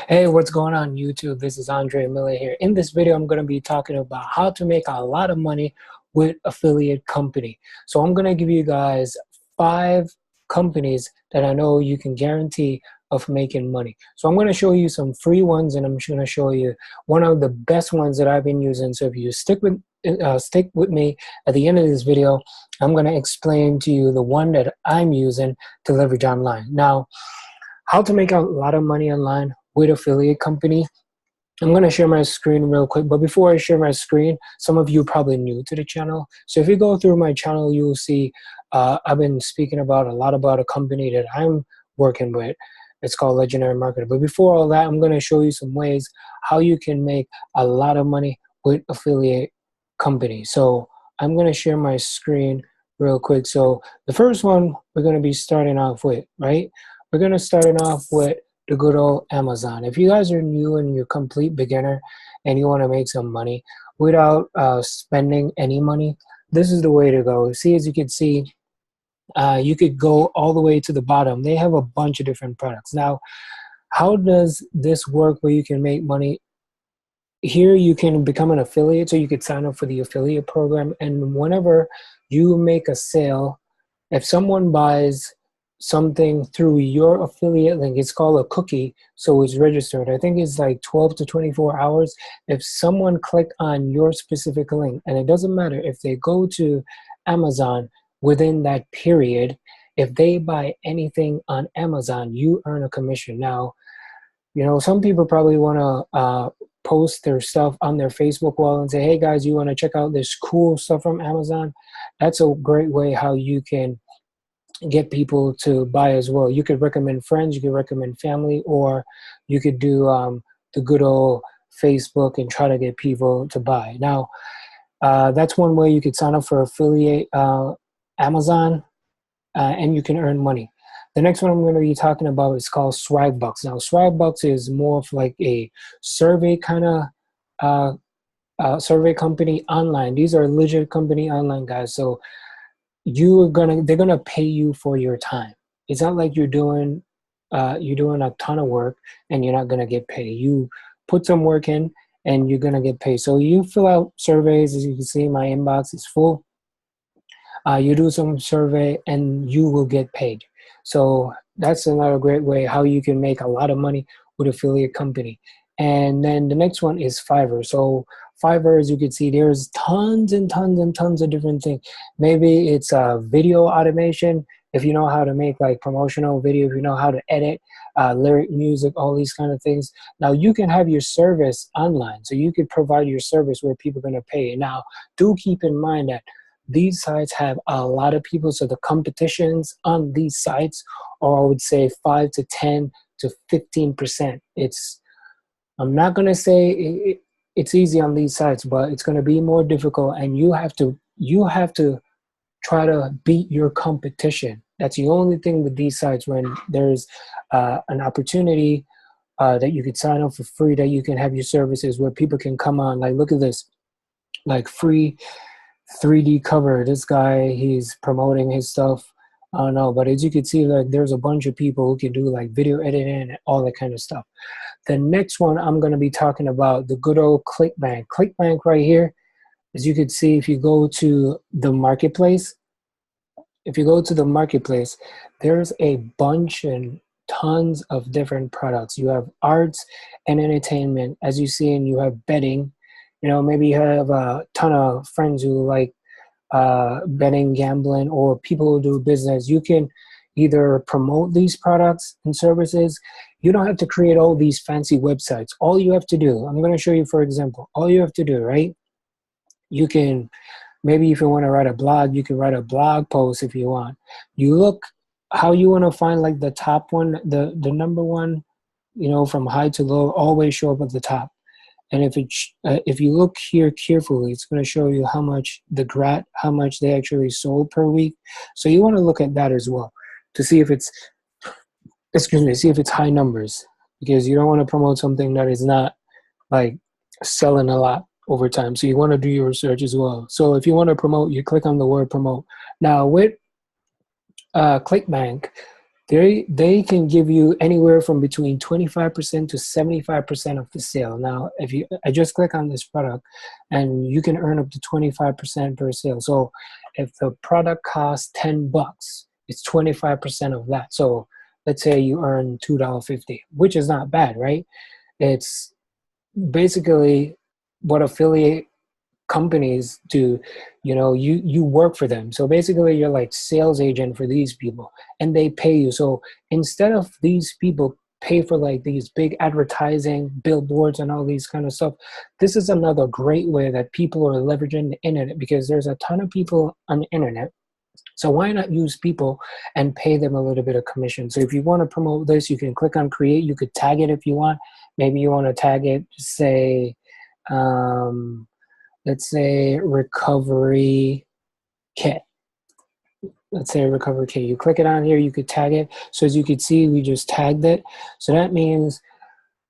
Hey, what's going on YouTube? This is Andre Miller here. In this video, I'm going to be talking about how to make a lot of money with affiliate company. So I'm going to give you guys 5 companies that I know you can guarantee of making money. So I'm going to show you some free ones, and I'm just going to show you one of the best ones that I've been using. So if you stick with me at the end of this video, I'm going to explain to you the one that I'm using to leverage online. Now, how to make a lot of money online with affiliate company. I'm going to share my screen real quick, but before I share my screen, some of you are probably new to the channel. So if you go through my channel, you will see I've been speaking about a lot about a company that I'm working with. It's called Legendary Marketer. But before all that, I'm going to show you some ways how you can make a lot of money with affiliate company. So I'm going to share my screen real quick. So the first one we're going to be starting off with, right? We're going to start off with the good old Amazon. If you guys are new and you're a complete beginner and you want to make some money without spending any money, this is the way to go. See, as you can see, you could go all the way to the bottom. They have a bunch of different products. Now, how does this work where you can make money? Here you can become an affiliate, so you could sign up for the affiliate program, and whenever you make a sale, if someone buys something through your affiliate link, it's called a cookie, so it's registered. I think it's like 12 to 24 hours. If someone click on your specific link, and it doesn't matter if they go to Amazon within that period, if they buy anything on Amazon, you earn a commission. Now, you know, some people probably want to post their stuff on their Facebook wall and say, hey guys, you want to check out this cool stuff from Amazon? That's a great way how you can get people to buy as well. You could recommend friends, you could recommend family, or you could do the good old Facebook and try to get people to buy. Now, that's one way you could sign up for affiliate Amazon, and you can earn money. The next one I'm going to be talking about is called Swagbacks. Now, Swagbacks is more of like a survey kind of survey company online. These are legit company online, guys. So they're gonna pay you for your time. It's not like you're doing a ton of work and you're not gonna get paid. You put some work in and you're gonna get paid. So you fill out surveys. As you can see, my inbox is full. You do some survey and you will get paid. So that's another great way how you can make a lot of money with affiliate company. And then the next one is Fiverr. So Fiverr, as you can see, there's tons and tons and tons of different things. Maybe it's video automation, if you know how to make like promotional video, if you know how to edit lyric music, all these kind of things. Now you can have your service online. So you could provide your service where people are going to pay. Now, do keep in mind that these sites have a lot of people. So the competitions on these sites are, I would say, 5 to 10 to 15%. I'm not going to say it's easy on these sites, but it's going to be more difficult, and you have to try to beat your competition. That's the only thing with these sites. When there's an opportunity that you could sign up for free, that you can have your services where people can come on. Like, look at this, like free 3D cover. This guy, he's promoting his stuff. I don't know, but as you can see, like there's a bunch of people who can do like video editing and all that kind of stuff. The next one I'm going to be talking about, the good old Clickbank. Clickbank right here, as you can see, if you go to the marketplace, there's a bunch and tons of different products. You have arts and entertainment, as you see, and you have betting. You know, maybe you have a ton of friends who like betting, gambling, or people who do business. You can either promote these products and services. You don't have to create all these fancy websites. All you have to do, I'm going to show you, for example, all you have to do, right? You can, maybe if you want to write a blog, you can write a blog post if you want. You look how you want to find like the top one, the number one, you know, from high to low, always show up at the top. And if you look here carefully, it's going to show you how much how much they actually sold per week. So you want to look at that as well to see if it's, see if it's high numbers, because you don't want to promote something that is not like selling a lot over time. So you want to do your research as well. So if you want to promote, you click on the word promote. Now with Clickbank, they can give you anywhere from between 25% to 75% of the sale. Now, if you, I just click on this product, and you can earn up to 25% per sale. So if the product costs $10, it's 25% of that. So let's say you earn $2.50, which is not bad, right? It's basically what affiliate companies do. You know, you work for them, so basically you're like sales agent for these people, and they pay you. So instead of these people pay for like these big advertising billboards and all these kind of stuff, this is another great way that people are leveraging the internet, because there's a ton of people on the internet. So why not use people and pay them a little bit of commission? So if you want to promote this, you can click on create. You could tag it if you want. Maybe you want to tag it, say let's say recovery kit. Let's say recovery kit. You click it on here, you could tag it. So as you can see, we just tagged it. So that means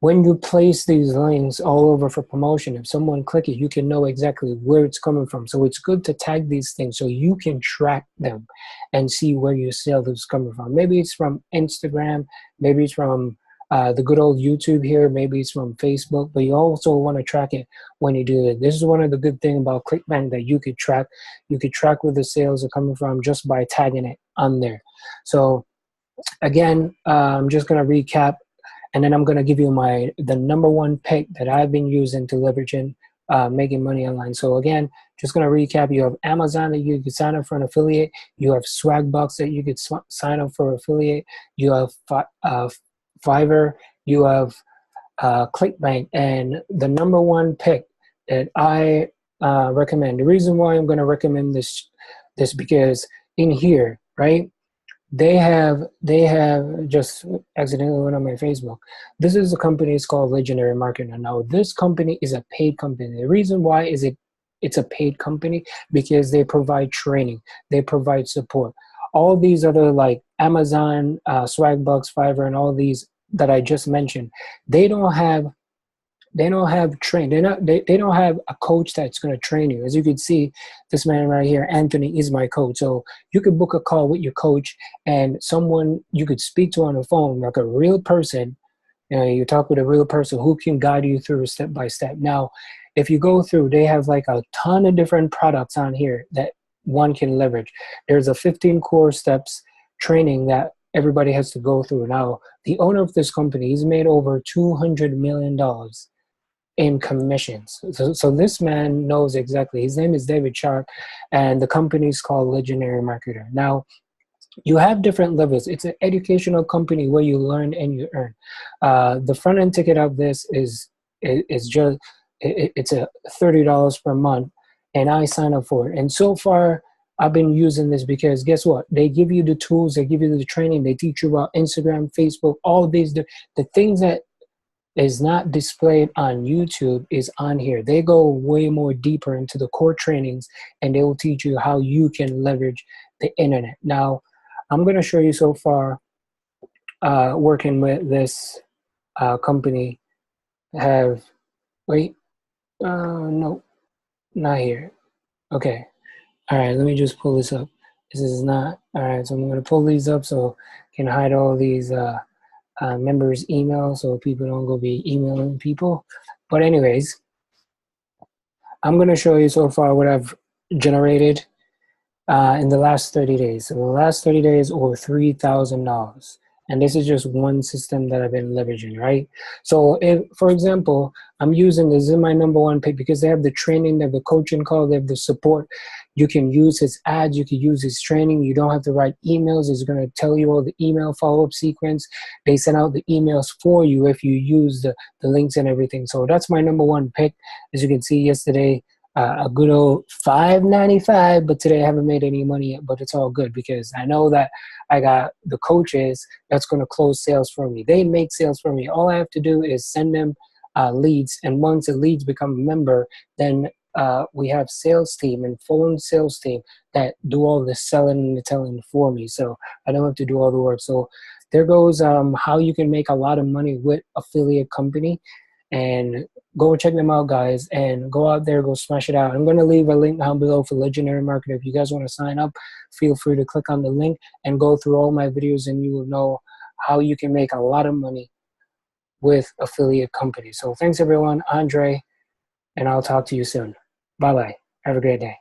when you place these links all over for promotion, if someone click it, you can know exactly where it's coming from. So it's good to tag these things so you can track them and see where your sale is coming from. Maybe it's from Instagram, maybe it's from the good old YouTube here, maybe it's from Facebook, but you also want to track it when you do it. This is one of the good things about Clickbank, that you could track. You could track where the sales are coming from just by tagging it on there. So again, I'm just going to recap, and then I'm going to give you the number one pick that I've been using to leveraging making money online. So again, just going to recap. You have Amazon that you could sign up for an affiliate. You have Swagbacks that you could sign up for affiliate. You have Fiverr. You have Clickbank. And the number one pick that I recommend, the reason why I'm going to recommend this because in here, right, they have just accidentally went on my Facebook. This is a company, it's called Legendary Marketing. Now this company is a paid company. The reason why is it's a paid company because they provide training, they provide support. All these other like Amazon, Swagbucks, Fiverr, and all these that I just mentioned, they don't have train. They don't have a coach that's going to train you. As you can see, this man right here, Anthony, is my coach. So you could book a call with your coach and someone you could speak to on the phone, like a real person. You know, you talk with a real person who can guide you through step by step. Now, if you go through, they have like a ton of different products on here that one can leverage. There's a 15 core steps training that everybody has to go through. Now, the owner of this company, he's made over $200 million in commissions. So this man knows exactly. His name is David Sharp, and the company is called Legendary Marketer. Now, you have different levels. It's an educational company where you learn and you earn. The front end ticket of this is just it's a $30 per month, and I sign up for it. And so far, I've been using this because guess what? They give you the tools, they give you the training, they teach you about Instagram, Facebook, all these the things that is not displayed on YouTube is on here. They go way more deeper into the core trainings, and they will teach you how you can leverage the internet. Now, I'm going to show you so far working with this company. No, not here. Okay. All right, let me just pull this up. This is not, all right, so I'm going to pull these up so I can hide all these members' email so people don't go be emailing people. But anyways, I'm going to show you so far what I've generated in the last 30 days. So the last 30 days, over $3,000. And this is just one system that I've been leveraging, right? So if, for example, I'm using this is my number one pick because they have the training, they have the coaching call, they have the support. You can use his ads, you can use his training. You don't have to write emails. It's going to tell you all the email follow-up sequence. They send out the emails for you if you use the links and everything. So that's my number one pick. As you can see yesterday, a good old $5.95, but today I haven't made any money yet, but it's all good because I know that I got the coaches that's going to close sales for me. They make sales for me. All I have to do is send them leads, and once the leads become a member, then we have sales team and phone sales team that do all the selling and the telling for me, so I don't have to do all the work. So there goes how you can make a lot of money with affiliate company. And go check them out, guys, and go out there, go smash it out. I'm going to leave a link down below for Legendary Marketer. If you guys want to sign up, feel free to click on the link and go through all my videos, and you will know how you can make a lot of money with affiliate companies. So thanks everyone, Andre, and I'll talk to you soon. Bye-bye. Have a great day.